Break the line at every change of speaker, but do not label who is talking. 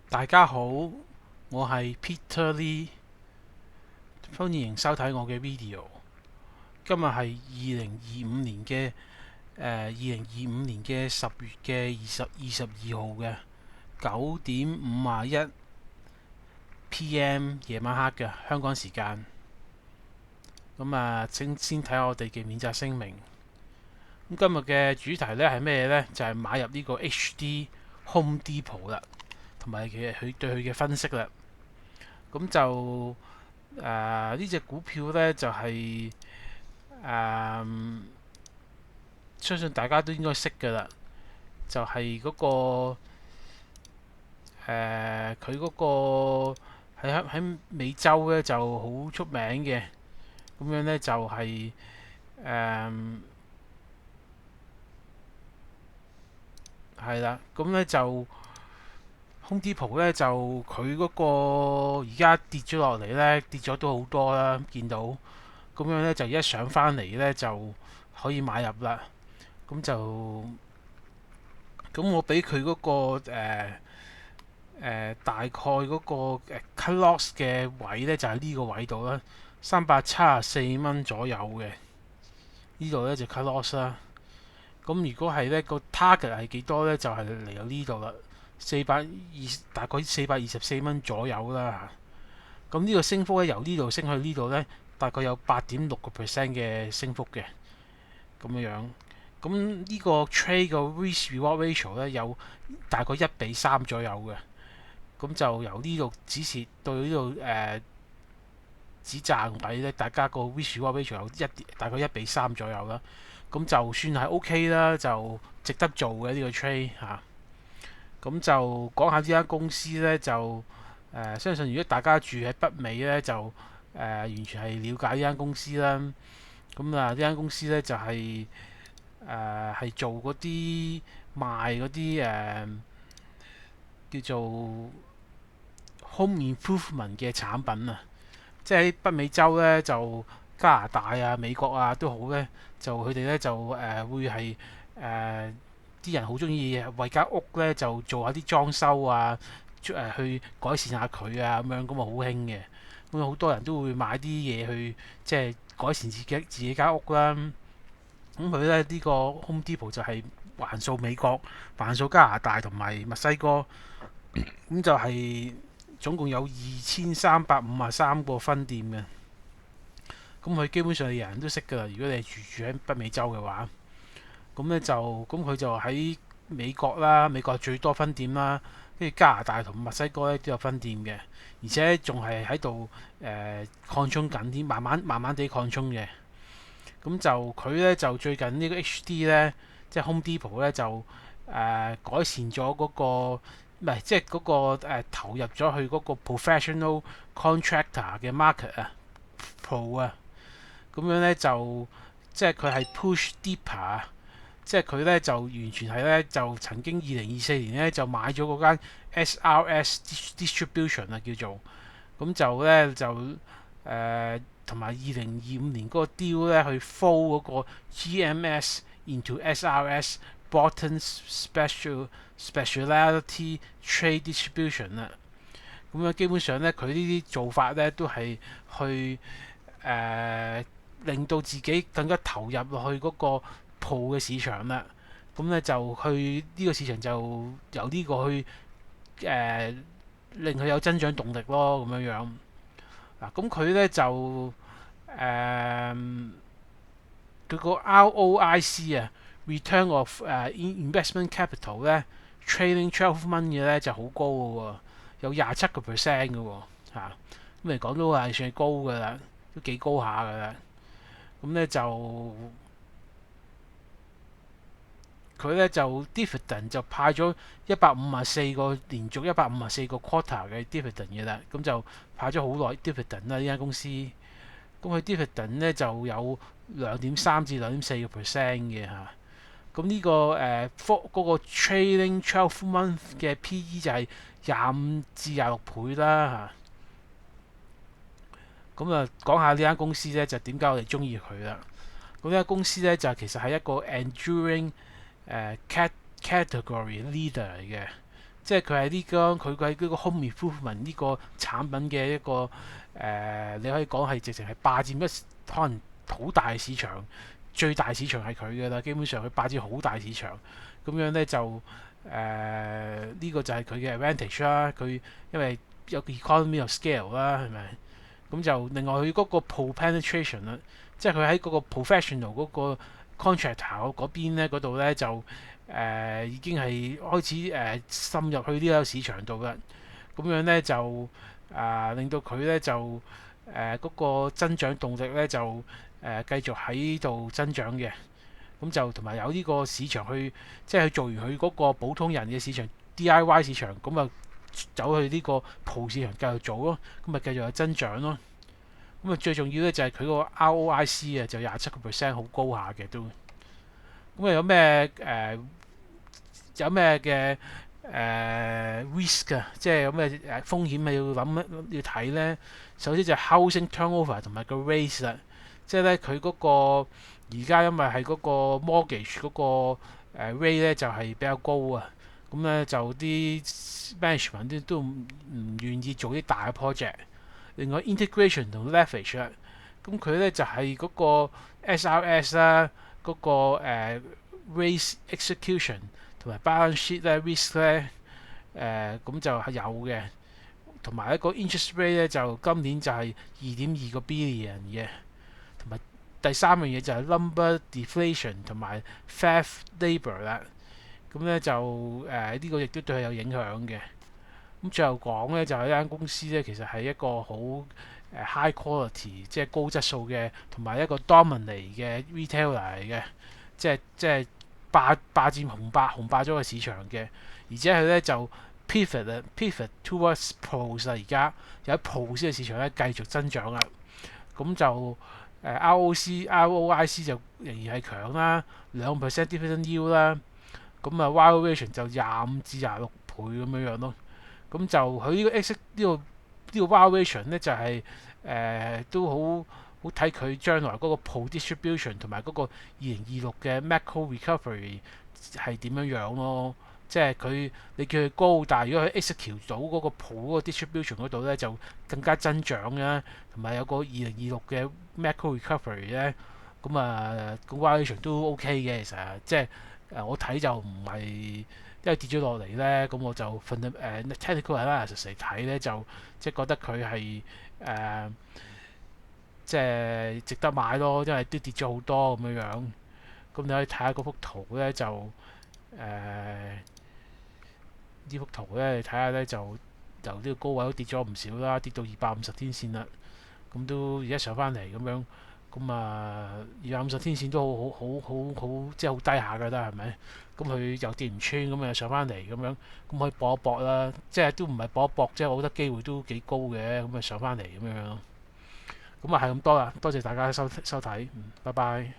大家好，我係 Peter Lee，歡迎收睇我嘅 video。今日係2025年嘅10月嘅22號嘅9:51 PM 夜晚黑嘅香港時間。先睇下我哋嘅免責聲明。今日嘅主題呢係咩呢？就係買入呢個 HD Home Depot 啦，同埋佢對佢嘅分析啦。咁就呢隻股票呢，就係、相信大家都應該識㗎啦，就係、佢嗰個喺美洲呢就好出名嘅。咁樣呢，就係啦。咁呢就 Home Depot 呢，就佢嗰個而家跌咗落嚟呢，跌咗都好多啦，見到。咁樣呢，就一上翻嚟呢，就可以買入啦。咁我俾佢嗰個大概嗰個cut loss 嘅位呢，就喺呢個位度啦，374蚊左右嘅。呢度呢就 cut loss 啦。咁如果係呢個 target 係幾多呢？就係嚟到呢度啦，大概424蚊左右啦。咁呢個升幅咧，由呢度升去呢度呢，大概有8.6% 嘅升幅嘅咁樣。咁呢個 trade 個 risk reward ratio 呢，有大概1:3左右嘅。咁就由呢度止蝕到呢度止賺位呢，大家個 risk reward ratio 有大概1:3左右啦。咁就算係 OK 啦，就值得做嘅呢個 trade 嚇。咁就講下呢間公司呢，就相信如果大家住喺北美呢，就完全係了解呢間公司啦。呢間公司呢，就係做嗰啲賣嗰啲叫做 home improvement 嘅產品啊。即係喺北美洲呢，就加拿大啊、美國啊都好呢，就佢哋呢，就會係啲人好中意為間屋呢，就做下啲裝修啊，去改善下佢啊咁樣，咁啊好興嘅。咁好多人都會買啲嘢去即係改善自己間屋啦。咁佢咧呢個 Home Depot 就係橫掃美國、橫掃加拿大同埋墨西哥。咁就係總共有2353個分店嘅。咁佢基本上係人人都識㗎啦。如果你係住喺北美洲嘅話，咁佢就喺美國啦，美國最多分店啦，跟住加拿大同墨西哥咧都有分店嘅，而且仲係喺度擴充緊添，慢慢地擴充嘅。咁就佢咧就最近呢個 HD 咧，即係 Home Depot 咧就改善咗嗰個唔係即係嗰個投入咗去嗰個 professional contractor 嘅 market 啊，Pro 啊。咁樣咧就即係佢係 push deeper，即係佢咧就完全係咧就曾經2024年咧就買咗嗰間 SRS Distribution 啊叫做。咁就咧就同埋2025年嗰個 deal 咧去 fold 嗰個 GMS into SRS Boston Specialty Trade Distribution 啦。咁樣基本上咧佢呢啲做法咧都係去令到自己更加投入落去嗰個鋪嘅市場啦。咁咧就去呢個市場就由呢個去令佢有增長動力咯，咁樣樣。咁佢咧就佢個 ROIC 啊，Return of Investment Capital 咧，trailing 12 month 嘅咧就好高嘅喎，有27%嘅喎嚇。咁嚟講都係算係高嘅啦，都幾高下嘅啦。咁咧就佢咧就 dividend 就派咗連續154個 quarter 嘅 dividend 嘅啦。咁就派咗好耐 dividend 啦呢間公司。咁佢 dividend 咧就有2.3至2.4%嘅嚇。咁呢個嗰個 trailing 12 month 嘅 PE 就係25至26倍啦嚇。講下呢間公司咧就點解我哋中意佢啦。咁呢間公司咧就其實係一個 enduring category leader 嚟嘅，即係佢喺呢個 home improvement 呢個產品嘅一個你可以講係直情係霸佔可能好大嘅市場，最大市場係佢嘅啦。基本上佢霸佔好大市場，咁樣呢，就呢個就係佢嘅 advantage 啦。佢因為有 economy of scale 啦，係咪？咁就另外佢嗰個 pro penetration 啦，即係佢喺嗰個 professional 嗰個 contractor 嗰邊咧嗰度咧就已經係開始深入去呢個市場度啦。咁樣咧就令到佢咧就嗰個增長動力咧就繼續喺度增長嘅。咁就同埋有呢個市場去，即係佢做完佢嗰個普通人嘅市場 DIY 市場，咁啊走去呢個 Pro 市場繼續做咯，咁咪繼續有增長咯。咁啊最重要咧就係佢個 ROIC 啊，就27%，好高下嘅都。咁啊有咩嘅risk 啊，即係有咩風險係要睇咧？首先就係 housing turnover 同埋個 rate 啦，即係咧佢嗰個而家因為係嗰個 mortgage 嗰個rate 咧就係比較高啊，咁咧就啲 management 都唔願意做啲大嘅 project。另外 integration 同 leverage 啦，咁佢咧就係嗰個 SRS 啦，嗰個raise execution 同埋 balance sheet 咧 risk 咧咁就係有嘅，同埋一個 interest rate 咧就今年就係2.2個 billion 嘅，同埋第三樣嘢就係 lumber deflation 同埋 theft labour 啦，咁咧就呢個亦都對佢有影響嘅。咁最後講咧，就係呢間公司咧，其實係一個好high quality，即係高質素嘅，同埋一個 dominant 嘅 retailer 嚟嘅，即係佔紅霸咗個市場嘅，而且佢咧就 pivot towards pros 啦，而家有喺 pros 嘅市場咧繼續增長啦，咁就ROIC 就仍然係強啦，2% dividend yield 啦，咁啊 valuation 就25至26倍咁樣樣咯。咁就佢呢個 exit 呢個 valuation 咧就係都好睇佢將來嗰個 pro distribution 同埋嗰個2026嘅 macro recovery 係點樣樣咯。即係你叫佢高，但係如果佢 execute 到嗰個 pro 嗰個 distribution 嗰度咧，就更加增長啦，同埋有個2026嘅 macro recovery 咧，咁個 valuation 都 OK 嘅。其實即係我睇就唔係。因為跌咗落嚟咧，咁我就technical analysis 嚟睇咧，就即係覺得佢係即係值得買咯，因為都跌咗好多咁樣樣。咁你可以睇下嗰幅圖咧，就呢幅圖咧，你睇下咧就由呢個高位都跌咗唔少啦，跌到250天線啦，咁都而家上翻嚟咁樣。咁250天線都好即係好低下㗎啦，係咪？咁佢又跌唔穿，咁又上翻嚟咁樣，咁可以搏一搏啦。即係都唔係搏一搏，即係我覺得機會都幾高嘅，咁上翻嚟咁樣咯。咁係咁多啦，多謝大家收睇，拜拜。